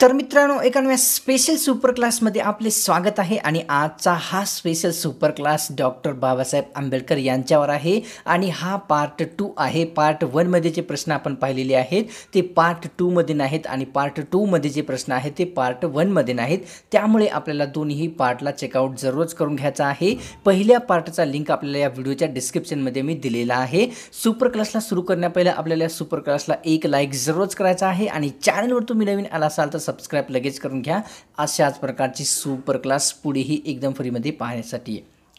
तर मित्रांनो, एका नव्या स्पेशल सुपर क्लासमध्ये आपले स्वागत आहे आणि आजचा हा special super class doctor Babasaheb Ambedkar यांच्यावर आहे आणि हा पार्ट 2 आहे. पार्ट 1 मध्ये जे प्रश्न आपण पाहिलेले आहेत ते पार्ट 2 मध्ये नाहीत आणि पार्ट 2 मध्ये जे प्रश्न आहेत ते पार्ट 1 मध्ये नाहीत. त्यामुळे आपल्याला दोन्ही पार्टला चेकआउट जरूरच करून घ्यायचा आहे. पहिल्या पार्टचा लिंक आपल्याला या व्हिडिओच्या डिस्क्रिप्शनमध्ये मी दिलेला आहे. सुपर क्लासला सुरू करण्यापहिले आपल्याला सुपर क्लासला एक लाईक जरूरच करायचा आहे आणि चॅनलवर तुम्ही नवीन आला असाल तर सबस्क्राइब लगेच करून घ्या. अशाच प्रकारची सुपर क्लास पुढेही एकदम फ्रीमध्ये पाहण्यासाठी.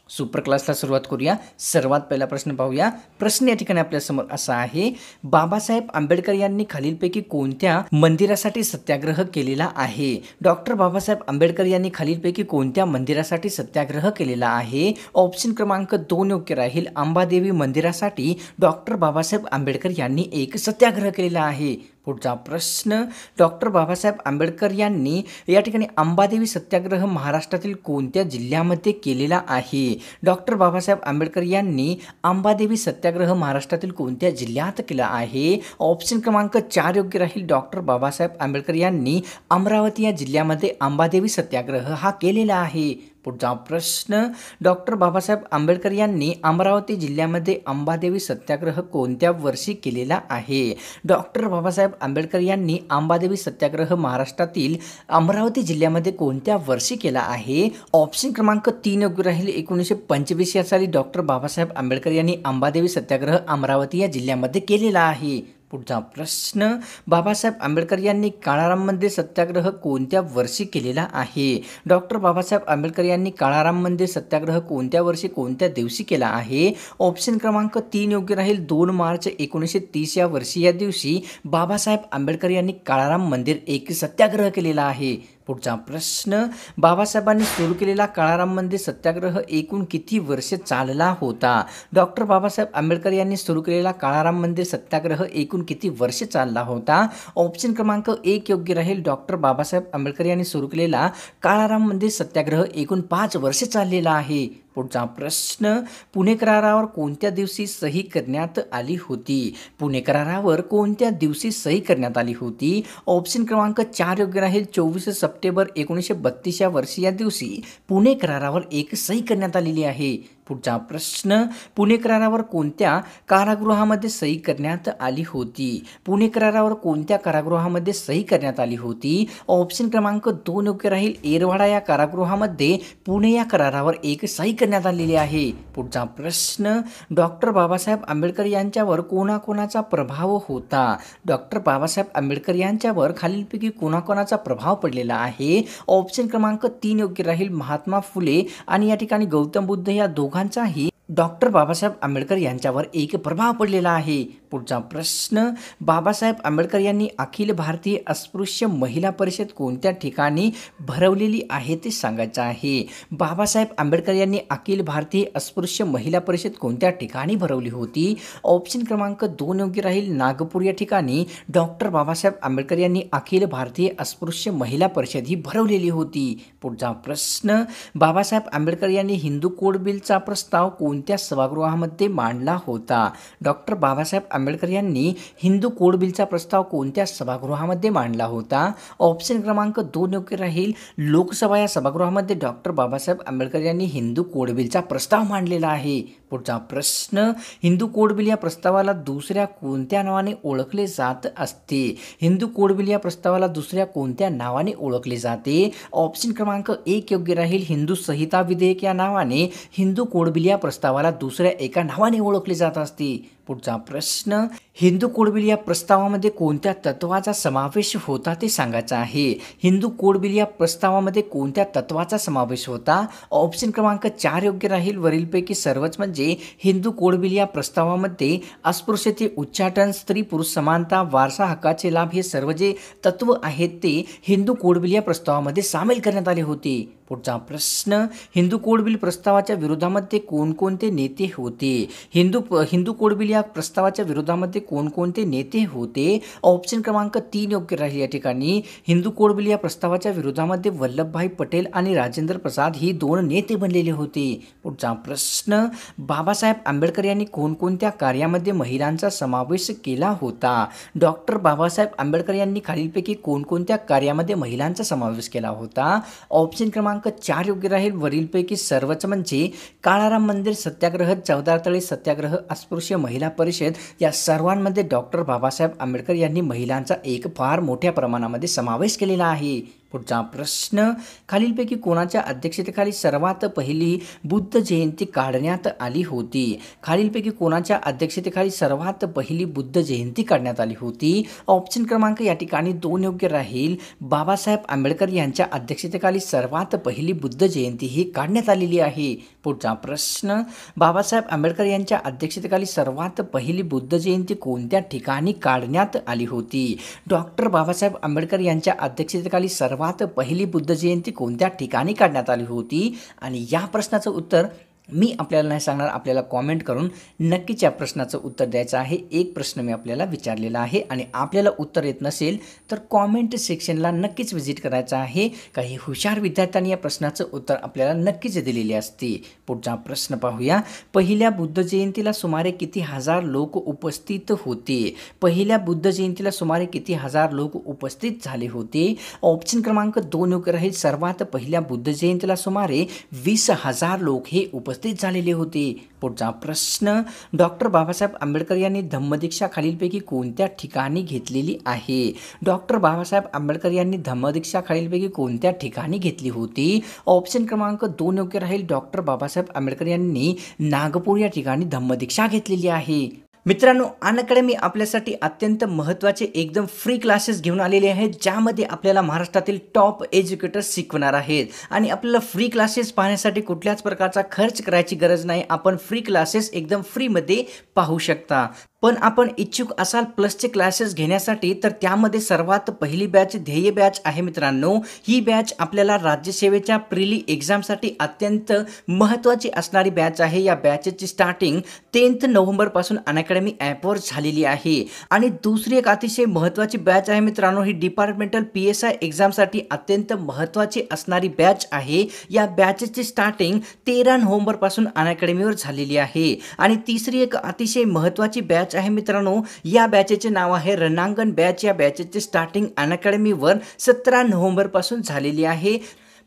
सुपर क्लासला सुरुवात करूया. सर्वात पहिला प्रश्न पाहूया. प्रश्न या ठिकाणी आपल्यासमोर असा आहे, बाबासाहेब आंबेडकर यांनी खालीलपैकी कोणत्या मंदिरासाठी सत्याग्रह केलेला आहे? डॉक्टर बाबासाहेब आंबेडकर यांनी खालीलपैकी कोणत्या मंदिरासाठी सत्याग्रह केलेला आहे? ऑप्शन क्रमांक 2 योग्य राहील. अंबादेवी मंदिरासाठी डॉक्टर बाबासाहेब आंबेडकर यांनी एक सत्याग्रह केलेला आहे. पुढचा प्रश्न, डॉक्टर बाबासाहेब आंबेडकर यांनी या ठिकाणी अंबादेवी सत्याग्रह महाराष्ट्रातील कोणत्या जिल्ह्यामध्ये केलेला आहे? डॉक्टर बाबासाहेब आंबेडकर यांनी अंबादेवी सत्याग्रह महाराष्ट्रातील कोणत्या जिल्ह्यात केला आहे? ऑप्शन क्रमांक 4 योग्य राहील. डॉक्टर बाबासाहेब आंबेडकर यांनी अमरावती या जिल्ह्यामध्ये अंबादेवी सत्याग्रह हा केलेला आहे. पुढचा प्रश्न, डॉक्टर बाबासाहेब आंबेडकर यांनी अमरावती जिल्ह्यामध्ये अंबादेवी सत्याग्रह कोणत्या वर्षी केलेला आहे? डॉक्टर बाबासाहेब आंबेडकर यांनी अंबादेवी सत्याग्रह महाराष्ट्रातील अमरावती जिल्ह्यामध्ये कोणत्या वर्षी केला आहे? ऑप्शन क्रमांक 3 योग्य राहील. 1925 या साली डॉक्टर बाबासाहेब आंबेडकर यांनी अंबादेवी सत्याग्रह अमरावती या जिल्ह्यामध्ये केलेला आहे. पुढचा प्रश्न, बाबासाहेब आंबेडकर यांनी काळाराम मंदिर सत्याग्रह कोणत्या वर्षी केलेला आहे? डॉक्टर बाबासाहेब आंबेडकर यांनी काळाराम मंदिर सत्याग्रह कोणत्या वर्षी कोणत्या दिवशी केला आहे? ऑप्शन क्रमांक 3 योग्य राहील. 2 मार्च 1930 या वर्षी या दिवशी बाबासाहेब आंबेडकर यांनी काळाराम मंदिर एक सत्याग्रह केलेला आहे. पुढचा प्रश्न, बाबासाहेबांनी सुरू केलेला काळाराम मंदिर सत्याग्रह एकूण किती वर्ष चालला होता? डॉक्टर बाबासाहेब आंबेडकर यांनी सुरू केलेला काळाराम मंदिर सत्याग्रह एकूण किती वर्ष चालला होता? ऑप्शन क्रमांक 1 योग्य राहील. डॉक्टर बाबासाहेब आंबेडकर यांनी सुरू केलेला काळाराम मंदिर सत्याग्रह एकूण 5 वर्ष चाललेला आहे. पुढचा प्रश्न, पुणे करारावर कोणत्या दिवशी सही करण्यात आली होती? पुणे करारावर कोणत्या दिवशी सही करण्यात आली होती? ऑप्शन क्रमांक 4 योग्य राहील. 24 सप्टेंबर 1932 या वर्षी या दिवशी पुणे करारावर एक सही करण्यात आलेली आहे. पुढचा प्रश्न, पुणे करारावर कोणत्या कारागृहामध्ये सही करण्यात आली होती? पुणे करारावर कोणत्या कारागृहामध्ये सही करण्यात आली होती? ऑप्शन क्रमांक 2 योग्य राहील. येरवाडा या कारागृहामध्ये पुणे या करारावर एक सही करण्यात आलेली आहे. पुढचा प्रश्न, डॉक्टर बाबासाहेब आंबेडकर यांच्यावर कोणाकोणाचा प्रभाव होता? डॉक्टर बाबासाहेब आंबेडकर यांच्यावर खालीलपैकी कोणाकोणाचा प्रभाव पडलेला आहे? ऑप्शन क्रमांक 3 योग्य राहील. महात्मा फुले आणि या ठिकाणी गौतम बुद्ध या दोघांचाही डॉक्टर बाबासाहेब आंबेडकर यांच्यावर एक प्रभाव पडलेला आहे. पुढचा प्रश्न, बाबासाहेब आंबेडकर यांनी अखिल भारतीय अस्पृश्य महिला परिषद कोणत्या ठिकाणी भरवलेली आहे ते सांगायचं आहे? बाबासाहेब आंबेडकर यांनी अखिल भारतीय अस्पृश्य महिला परिषद कोणत्या ठिकाणी भरवली होती? ऑप्शन क्रमांक 2 योग्य राहील. नागपूर या ठिकाणी डॉक्टर बाबासाहेब आंबेडकर यांनी अखिल भारतीय अस्पृश्य महिला परिषद ही भरवलेली होती. पुढचा प्रश्न, बाबासाहेब आंबेडकर यांनी हिंदू कोड बिलचा प्रस्ताव कोणत्या सभागृहामध्ये मांडला होता? डॉक्टर बाबासाहेब आंबेडकर यांनी हिंदू कोड बिलचा प्रस्ताव कोणत्या सभागृहामध्ये मांडला होता? ऑप्शन क्रमांक 2 योग्य राहील. लोकसभा या सभागृहामध्ये डॉक्टर बाबासाहेब आंबेडकर यांनी हिंदू कोड बिलचा प्रस्ताव मांडलेला आहे. पुढचा प्रश्न, हिंदू कोड बिल या प्रस्तावाला दुसऱ्या कोणत्या नावाने ओळखले जात असते? हिंदू कोड बिल या प्रस्तावाला दुसऱ्या कोणत्या नावाने ओळखले जाते? ऑप्शन क्रमांक 1 योग्य राहील. हिंदू संहिता विधेयक या नावाने हिंदू कोड बिल या प्रस्तावाला दुसऱ्या एका नावाने ओळखले जात असते. पुढचा प्रश्न, हिंदू कोड बिल या प्रस्तावामध्ये कोणत्या तत्वाचा समावेश होता ते सांगायचं आहे? हिंदू कोड बिल या प्रस्तावामध्ये कोणत्या तत्वाचा समावेश होता? ऑप्शन क्रमांक 4 योग्य राहील. वरीलपैकी सर्वच म्हणजे हिंदू कोड बिल या प्रस्तावामध्ये अस्पृश्यते उच्चाटन, स्त्री पुरुष समानता, वारसा हक्काचे लाभ हे सर्व जे तत्व आहेत ते हिंदू कोड बिल या प्रस्तावामध्ये सामील करण्यात आले होते. पुढचा प्रश्न, हिंदू कोड बिल प्रस्तावाच्या विरोधामध्ये कोणकोणते नेते होते? हिंदू कोड बिल या प्रस्तावाच्या विरोधामध्ये कोणकोणते नेते होते? ऑप्शन क्रमांक 3 योग्य राहील. या ठिकाणी हिंदू कोड बिल या प्रस्तावाच्या विरोधामध्ये वल्लभभाई पटेल आणि राजेंद्र प्रसाद ही 2 नेते बनलेले होते. पुढचा प्रश्न, बाबासाहेब आंबेडकर यांनी कोणकोणत्या कार्यामध्ये महिलांचा समावेश केला होता? डॉक्टर बाबासाहेब आंबेडकर यांनी खालीलपैकी कोणकोणत्या कार्यामध्ये महिलांचा समावेश केला होता? ऑप्शन क्रमांक 4 योग्य राहील. वरीलपैकी सर्वच म्हणजे काळाराम मंदिर सत्याग्रह, चौदार तळे सत्याग्रह, अस्पृश्य महिला परिषद या सर्वांमध्ये डॉक्टर बाबासाहेब आंबेडकर यांनी महिलांचा एक फार मोठ्या प्रमाणामध्ये समावेश केलेला आहे. पुढचा प्रश्न, खालीलपैकी कोणाच्या अध्यक्षतेखाली सर्वात पहिली बुद्ध जयंती काढण्यात आली होती? खालीलपैकी कोणाच्या अध्यक्षतेखाली सर्वात पहिली बुद्ध जयंती काढण्यात आली होती? ऑप्शन क्रमांक या ठिकाणी 2 योग्य राहील. बाबासाहेब आंबेडकर यांच्या अध्यक्षतेखाली सर्वात पहिली बुद्ध जयंती ही काढण्यात आलेली आहे. पुढचा प्रश्न, बाबासाहेब आंबेडकर यांच्या अध्यक्षतेखाली सर्वात पहिली बुद्ध जयंती कोणत्या ठिकाणी काढण्यात आली होती? डॉक्टर बाबासाहेब आंबेडकर यांच्या अध्यक्षतेखाली सर्वात पहिली बुद्ध जयंती कोणत्या ठिकाणी काढण्यात आली होती? आणि या प्रश्नाचं उत्तर मी आपल्याला नाही सांगणार, आपल्याला कॉमेंट करून नक्कीच या प्रश्नाचं उत्तर द्यायचं आहे. एक प्रश्न मी आपल्याला विचारलेला आहे आणि आपल्याला उत्तर येत नसेल तर कॉमेंट सेक्शनला नक्कीच व्हिजिट करायचं आहे. काही हुशार विद्यार्थ्यांनी या प्रश्नाचं उत्तर आपल्याला नक्कीच दिलेले असते. पुढचा प्रश्न पाहूया. पहिल्या बुद्ध जयंतीला सुमारे किती हजार लोक उपस्थित होते? पहिल्या बुद्ध जयंतीला सुमारे किती हजार लोक उपस्थित झाले होते? ऑप्शन क्रमांक 2 योग्य राहील. सर्वात पहिल्या बुद्ध जयंतीला सुमारे 20,000 लोक हे उपस्थित झालेले होते. पुढचा प्रश्न, डॉक्टर बाबासाहेब आंबेडकर यांनी धम्मदीक्षा खालीलपैकी कोणत्या ठिकाणी घेतलेली आहे? डॉक्टर बाबासाहेब आंबेडकर यांनी धम्मदीक्षा खालीलपैकी कोणत्या ठिकाणी घेतली होती? ऑप्शन क्रमांक 2 योग्य राहील. डॉक्टर बाबासाहेब आंबेडकर यांनी नागपूर या ठिकाणी धम्मदीक्षा घेतलेली आहे. मित्रांनो, अनअकॅडमी आपल्यासाठी अत्यंत महत्त्वाचे एकदम फ्री क्लासेस घेऊन आलेले आहेत, ज्यामध्ये आपल्याला महाराष्ट्रातील टॉप एज्युकेटर्स शिकवणार आहेत. आणि आपल्याला फ्री क्लासेस पाहण्यासाठी कुठल्याच प्रकारचा खर्च करायची गरज नाही. आपण फ्री क्लासेस एकदम फ्रीमध्ये पाहू शकता. पण आपण इच्छुक असाल प्लसचे क्लासेस घेण्यासाठी तर त्यामध्ये सर्वात पहिली बॅच ध्येय बॅच आहे. मित्रांनो, ही बॅच आपल्याला राज्यसेवेच्या प्रिली एक्झामसाठी अत्यंत महत्त्वाची असणारी बॅच आहे. या बॅचची स्टार्टिंग 10 नोव्हेंबरपासून अनअकॅडमी ॲपवर झालेली आहे. आणि दुसरी एक अतिशय महत्त्वाची बॅच आहे मित्रांनो, ही डिपार्टमेंटल PSI एक्झामसाठी अत्यंत महत्त्वाची असणारी बॅच आहे. या बॅचची स्टार्टिंग 13 नोव्हेंबरपासून अनअकॅडमीवर झालेली आहे. आणि तिसरी एक अतिशय महत्त्वाची बॅच आहे मित्रांनो, या बॅचेचे नाव आहे रणांगण बॅच. या बॅचेचे स्टार्टिंग अनअकॅडमीवर 17 नोव्हेंबरपासून झालेली आहे.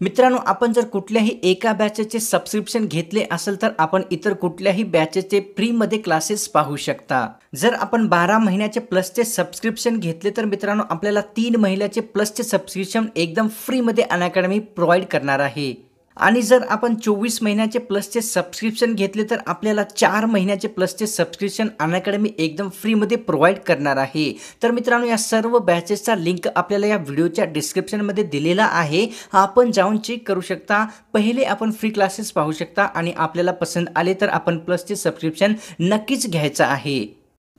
मित्रांनो, आपण जर कुठल्याही एका बॅचेचे सबस्क्रिप्शन घेतले असेल तर आपण इतर कुठल्याही बॅचेचे फ्रीमध्ये क्लासेस पाहू शकता. जर आपण 12 महिन्याचे प्लसचे सबस्क्रिप्शन घेतले तर मित्रांनो आपल्याला 3 महिन्याचे प्लसचे सबस्क्रिप्शन एकदम फ्रीमध्ये अनअकॅडमी प्रोव्हाइड करणार आहे. आणि जर आपण 24 महिन्याचे प्लसचे सबस्क्रिप्शन घेतले तर आपल्याला 4 महिन्याचे प्लसचे सबस्क्रिप्शन अनअकॅडमी एकदम फ्रीमध्ये प्रोव्हाइड करणार आहे. तर मित्रांनो, या सर्व बॅचेसचा लिंक आपल्याला या व्हिडिओच्या डिस्क्रिप्शनमध्ये दिलेला आहे. आपण जाऊन चेक करू शकता. पहिले आपण फ्री क्लासेस पाहू शकता आणि आपल्याला पसंत आले तर आपण प्लसचे सबस्क्रिप्शन नक्कीच घ्यायचं आहे.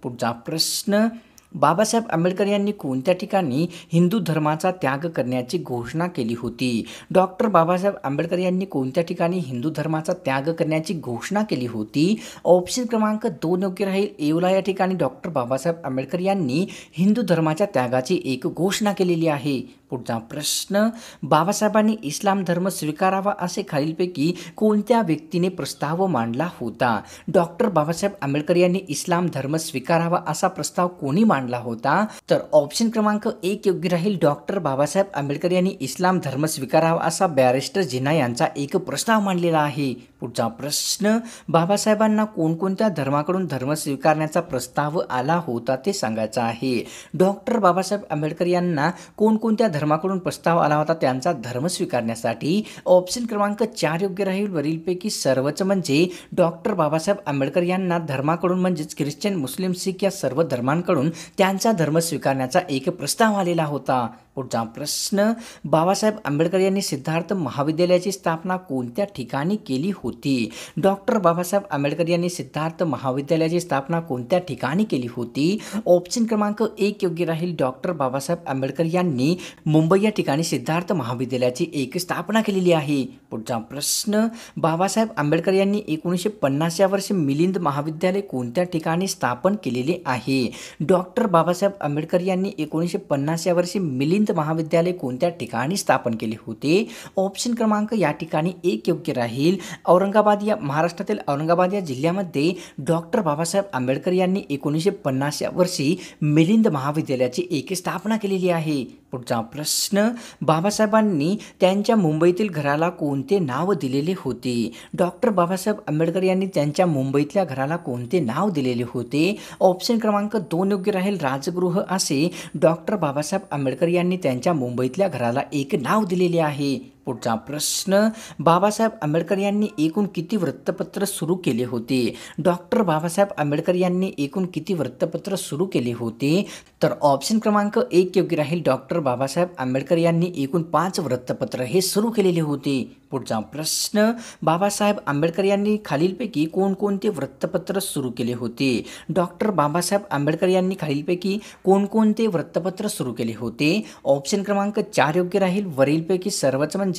पुढचा प्रश्न, बाबासाहेब आंबेडकर यांनी कोणत्या ठिकाणी हिंदू धर्माचा त्याग करण्याची घोषणा केली होती? डॉक्टर बाबासाहेब आंबेडकर यांनी कोणत्या ठिकाणी हिंदू धर्माचा त्याग करण्याची घोषणा केली होती? ऑप्शन क्रमांक 2 योग्य राहील. येवला या ठिकाणी डॉक्टर बाबासाहेब आंबेडकर यांनी हिंदू धर्माच्या त्यागाची एक घोषणा केलेली आहे. पुढचा प्रश्न, बाबासाहेबांनी इस्लाम धर्म स्वीकारावा असे खालीलपैकी कोणत्या व्यक्तीने प्रस्ताव मांडला होता? डॉक्टर बाबासाहेब आंबेडकर यांनी इस्लाम धर्म स्वीकारावा असा प्रस्ताव कोणी मांडला होता? तर ऑप्शन क्रमांक 1 योग्य राहील. डॉक्टर बाबासाहेब आंबेडकर यांनी इस्लाम धर्म स्वीकारावा असा बॅरिस्टर जिना यांचा एक प्रस्ताव मांडलेला आहे. पुढचा प्रश्न, बाबासाहेबांना कोणकोणत्या धर्माकडून धर्म स्वीकारण्याचा प्रस्ताव आला होता ते सांगायचं आहे. डॉक्टर बाबासाहेब आंबेडकर यांना कोणकोणत्या धर्माकडून प्रस्ताव आला होता त्यांचा धर्म स्वीकारण्यासाठी? ऑप्शन क्रमांक 4 योग्य राहील. वरीलपैकी सर्वच म्हणजे डॉक्टर बाबासाहेब आंबेडकर यांना धर्माकडून म्हणजेच ख्रिश्चन, मुस्लिम, शीख या सर्व धर्मांकडून त्यांचा धर्म स्वीकारण्याचा एक प्रस्ताव आलेला होता. पुढचा प्रश्न, बाबासाहेब आंबेडकर यांनी सिद्धार्थ महाविद्यालयाची स्थापना कोणत्या ठिकाणी केली होती? डॉक्टर बाबासाहेब आंबेडकर यांनी सिद्धार्थ महाविद्यालयाची स्थापना कोणत्या ठिकाणी केली होती? ऑप्शन क्रमांक 1 योग्य राहील. डॉक्टर बाबासाहेब आंबेडकर यांनी मुंबई या ठिकाणी सिद्धार्थ महाविद्यालयाची एक स्थापना केलेली आहे. पुढचा प्रश्न, बाबासाहेब आंबेडकर यांनी 1950 या वर्षी मिलिंद महाविद्यालय कोणत्या ठिकाणी स्थापन केलेले आहे? डॉक्टर डॉक्टर बाबासाहेब आंबेडकर यांनी 1950 या वर्षी मिलिंद महाविद्यालय कोणत्या ठिकाणी स्थापन केले होते? ऑप्शन क्रमांक या ठिकाणी 1 योग्य राहील. औरंगाबाद या महाराष्ट्रातील औरंगाबाद या जिल्ह्यामध्ये डॉक्टर बाबासाहेब आंबेडकर यांनी 1950 या वर्षी मिलिंद महाविद्यालयाची स्थापना केलेली आहे. पुढचा प्रश्न, बाबासाहेबांनी त्यांच्या मुंबईतील घराला कोणते नाव दिलेले होते? डॉक्टर बाबासाहेब आंबेडकर यांनी त्यांच्या मुंबईतल्या घराला कोणते नाव दिलेले होते? ऑप्शन क्रमांक 2 योग्य राहील, राजगृह असे डॉक्टर बाबासाहेब आंबेडकर यांनी त्यांच्या मुंबईतल्या घराला एक नाव दिलेले आहे. पुढचा प्रश्न, बाबासाहेब आंबेडकर यांनी एकूण किती वृत्तपत्र सुरू केले होते? डॉक्टर बाबासाहेब आंबेडकर यांनी एकूण किती वृत्तपत्र सुरू केले होते? तर ऑप्शन क्रमांक 1 योग्य राहील. डॉक्टर बाबासाहेब आंबेडकर यांनी एकूण 5 वृत्तपत्र हे सुरू केलेले होते. पुढचा प्रश्न, बाबासाहेब आंबेडकर यांनी खालीलपैकी कोणकोणते वृत्तपत्र सुरू केले होते? डॉक्टर बाबासाहेब आंबेडकर यांनी खालीलपैकी कोणकोणते वृत्तपत्र सुरू केले होते? ऑप्शन क्रमांक 4 योग्य राहील. वरीलपैकी सर्वच म्हणजे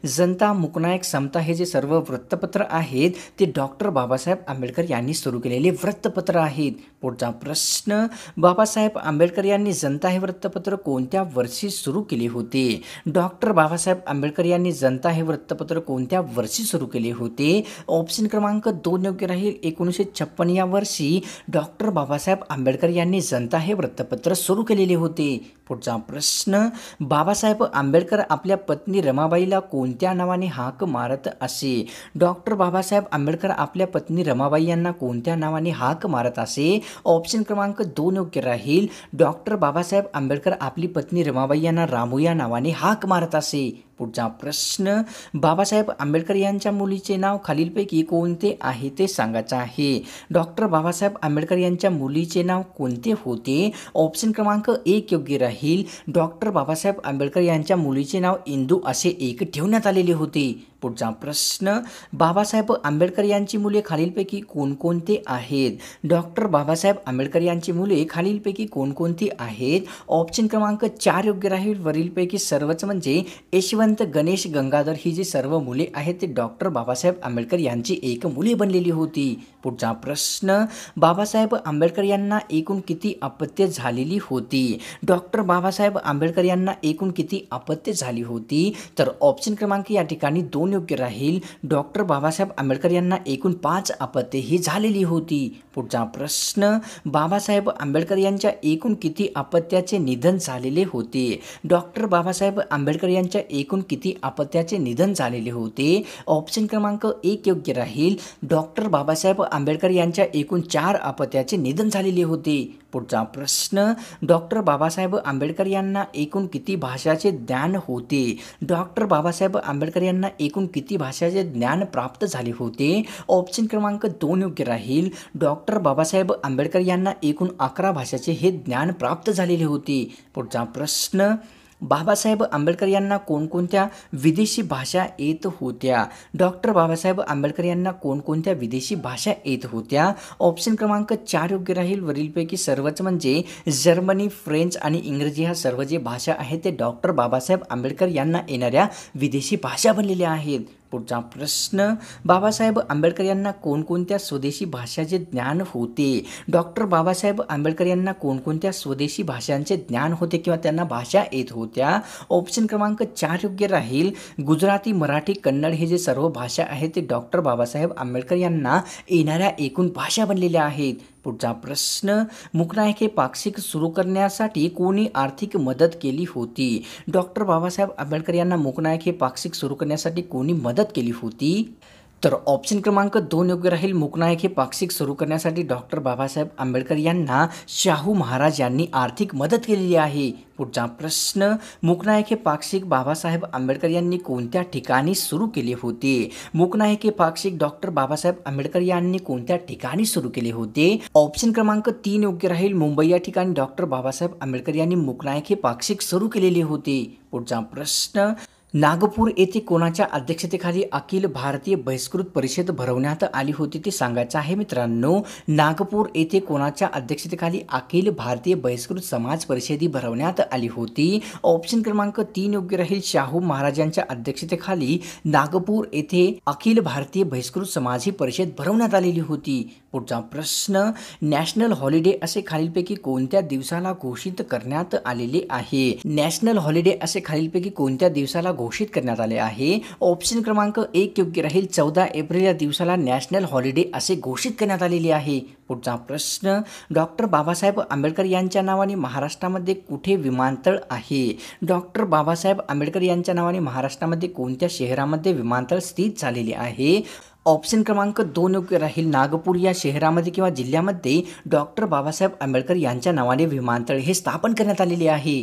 जनता, मुकनायक, समता हे जे सर्व वृत्तपत्र आहेत ते डॉक्टर बाबासाहेब आंबेडकर यांनी सुरू केलेले वृत्तपत्र आहेत. पुढचा प्रश्न, बाबासाहेब आंबेडकर यांनी जनता हे वृत्तपत्र कोणत्या वर्षी सुरू केले होते? डॉक्टर बाबासाहेब आंबेडकर यांनी जनता हे वृत्तपत्र कोणत्या वर्षी सुरू केले होते? ऑप्शन क्रमांक 2 योग्य राहील. 1956 या वर्षी डॉक्टर बाबासाहेब आंबेडकर यांनी जनता हे वृत्तपत्र सुरू केलेले होते. पुढचा प्रश्न, बाबासाहेब आंबेडकर आपल्या पत्नी रमाबाईला कोणत्या नावाने हाक मारत असे? डॉक्टर बाबासाहेब आंबेडकर आपल्या पत्नी रमाबाई यांना कोणत्या नावाने हाक मारत असे? ऑप्शन क्रमांक 2 योग्य राहील. डॉक्टर बाबासाहेब आंबेडकर आपली पत्नी रमाबाई यांना रामू या नावाने हाक मारत असे. पुढचा प्रश्न, बाबासाहेब आंबेडकर यांच्या मुलीचे नाव खालीलपैकी कोणते आहे ते सांगायचं आहे. डॉक्टर बाबासाहेब आंबेडकर यांच्या मुलीचे नाव कोणते होते? ऑप्शन क्रमांक 1 योग्य राहील. डॉक्टर बाबासाहेब आंबेडकर यांच्या मुलीचे नाव इंदू असे एक ठेवण्यात आलेले होते. पुढचा प्रश्न, बाबासाहेब आंबेडकर यांची मुले खालीलपैकी कोणकोणते आहेत? डॉक्टर बाबासाहेब आंबेडकर यांची मुले खालीलपैकी कोणकोणती आहेत? ऑप्शन क्रमांक 4 योग्य राहील. वरीलपैकी सर्वच म्हणजे यशवंत, गणेश, गंगाधर ही जी सर्व मुले आहेत ते डॉक्टर बाबासाहेब आंबेडकर यांची एक मुले बनलेली होती. पुढचा प्रश्न, बाबासाहेब आंबेडकर यांना एकूण किती अपत्य झालेली होती? डॉक्टर बाबासाहेब आंबेडकर यांना एकूण किती अपत्य झाली होती? तर ऑप्शन क्रमांक या ठिकाणी 2 योग्य राहील. डॉक्टर बाबासाहेब आंबेडकर यांना एकूण 5 अपत्ये ही झालेली होती. पुढचा प्रश्न, बाबासाहेब आंबेडकर यांच्या एकूण किती अपत्याचे निधन झालेले होते? डॉक्टर बाबासाहेब आंबेडकर यांच्या एकूण किती अपत्याचे निधन झालेले होते? ऑप्शन क्रमांक 1 योग्य राहील. डॉक्टर बाबासाहेब आंबेडकर यांच्या एकूण 4 अपत्याचे निधन झालेले होते. पुढचा प्रश्न, डॉक्टर बाबासाहेब आंबेडकर यांना एकूण किती भाषाचे ज्ञान होते? डॉक्टर बाबासाहेब आंबेडकर यांना एकूण किती भाषाचे ज्ञान प्राप्त झाले होते? ऑप्शन क्रमांक 2 योग्य राहील. डॉक्टर बाबासाहेब आंबेडकर यांना एकूण 11 भाषाचे हे ज्ञान प्राप्त झालेले होते. पुढचा प्रश्न, बाबासाहेब आंबेडकर यांना कोणकोणत्या विदेशी भाषा येत होत्या? डॉक्टर बाबासाहेब आंबेडकर यांना कोणकोणत्या विदेशी भाषा येत होत्या? ऑप्शन क्रमांक 4 योग्य राहील. वरीलपैकी सर्वच म्हणजे जर्मनी, फ्रेंच आणि इंग्रजी ह्या सर्व जे भाषा आहेत ते डॉक्टर बाबासाहेब आंबेडकर यांना येणाऱ्या विदेशी भाषा बनलेल्या आहेत. पुढचा प्रश्न, बाबासाहेब आंबेडकर यांना कोणकोणत्या स्वदेशी भाषाचे ज्ञान होते? डॉक्टर बाबासाहेब आंबेडकर यांना कोणकोणत्या स्वदेशी भाषांचे ज्ञान होते किंवा त्यांना भाषा येत होत्या? ऑप्शन क्रमांक 4 योग्य राहील. गुजराती, मराठी, कन्नड हे जे सर्व भाषा आहेत ते डॉक्टर बाबासाहेब आंबेडकर यांना येणाऱ्या एकूण भाषा बनलेल्या आहेत. पुढचा प्रश्न, मुकनायक हे पाक्षिक सुरू करण्यासाठी कोणी आर्थिक मदत केली होती? डॉक्टर बाबासाहेब आंबेडकर यांना मुकनायक हे पाक्षिक सुरू करण्यासाठी कोणी मदत केली होती? तर ऑप्शन क्रमांक 2 योग्य राहील. मुकनायक हे पाक्षिक सुरू करण्यासाठी डॉक्टर बाबासाहेब आंबेडकर यांना शाहू महाराज यांनी आर्थिक मदत केलेली आहे. पुढचा प्रश्न, मुकनायक हे पाक्षिक बाबासाहेब आंबेडकर यांनी कोणत्या ठिकाणी सुरू केले होते? मुकनायक हे पाक्षिक डॉक्टर बाबासाहेब आंबेडकर यांनी कोणत्या ठिकाणी सुरू केले होते? ऑप्शन क्रमांक 3 योग्य राहील. मुंबई या ठिकाणी डॉक्टर बाबासाहेब आंबेडकर यांनी मुकनायक हे पाक्षिक सुरू केलेले होते. पुढचा प्रश्न, नागपूर येथे कोणाच्या अध्यक्षतेखाली अखिल भारतीय बहिष्कृत परिषद भरवण्यात आली होती ते सांगायचं आहे मित्रांनो. नागपूर येथे कोणाच्या अध्यक्षतेखाली अखिल भारतीय बहिष्कृत समाज परिषद भरवण्यात आली होती. ऑप्शन क्रमांक 3 योग्य राहील. शाहू महाराजांच्या अध्यक्षतेखाली नागपूर येथे अखिल भारतीय बहिष्कृत समाज ही परिषद भरवण्यात आलेली होती. पुढचा प्रश्न, नॅशनल हॉलिडे असे खालीलपैकी कोणत्या दिवसाला घोषित करण्यात आलेले आहे? नॅशनल हॉलिडे असे खालीलपैकी कोणत्या दिवसाला घोषित करण्यात आले आहे? ऑप्शन क्रमांक 1 योग्य राहील. 14 एप्रिल या दिवसाला नॅशनल हॉलिडे असे घोषित करण्यात आलेले आहे. पुढचा प्रश्न, डॉक्टर बाबासाहेब आंबेडकर यांच्या नावाने महाराष्ट्रामध्ये कुठे विमानतळ आहे? डॉक्टर बाबासाहेब आंबेडकर यांच्या नावाने महाराष्ट्रामध्ये कोणत्या शहरामध्ये विमानतळ स्थित झालेले आहे? ऑप्शन क्रमांक 2 योग्य राहील. नागपूर या शहरामध्ये किंवा जिल्ह्यामध्ये डॉक्टर बाबासाहेब आंबेडकर यांच्या नावाने विमानतळ हे स्थापन करण्यात आलेले आहे.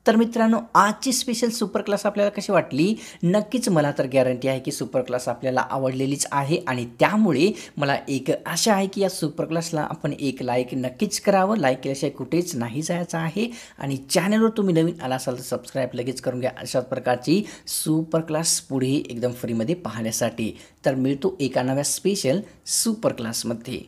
तर मित्रांनो, आजची स्पेशल सुपर क्लास आपल्याला कशी वाटली? नक्कीच मला तर गॅरंटी आहे की सुपर क्लास आपल्याला आवडलेलीच आहे आणि त्यामुळे मला एक आशा आहे की या सुपर क्लासला आपण एक लाईक नक्कीच करावं. लाईक केल्याशिवाय कुठेच नाही जायचं आहे आणि चॅनलवर तुम्ही नवीन आला असाल तर सबस्क्राईब लगेच करून घ्या अशाच प्रकारची सुपर क्लास पुढे एकदम फ्रीमध्ये पाहण्यासाठी. तर मिळतो एका नव्या स्पेशल सुपर क्लासमध्ये.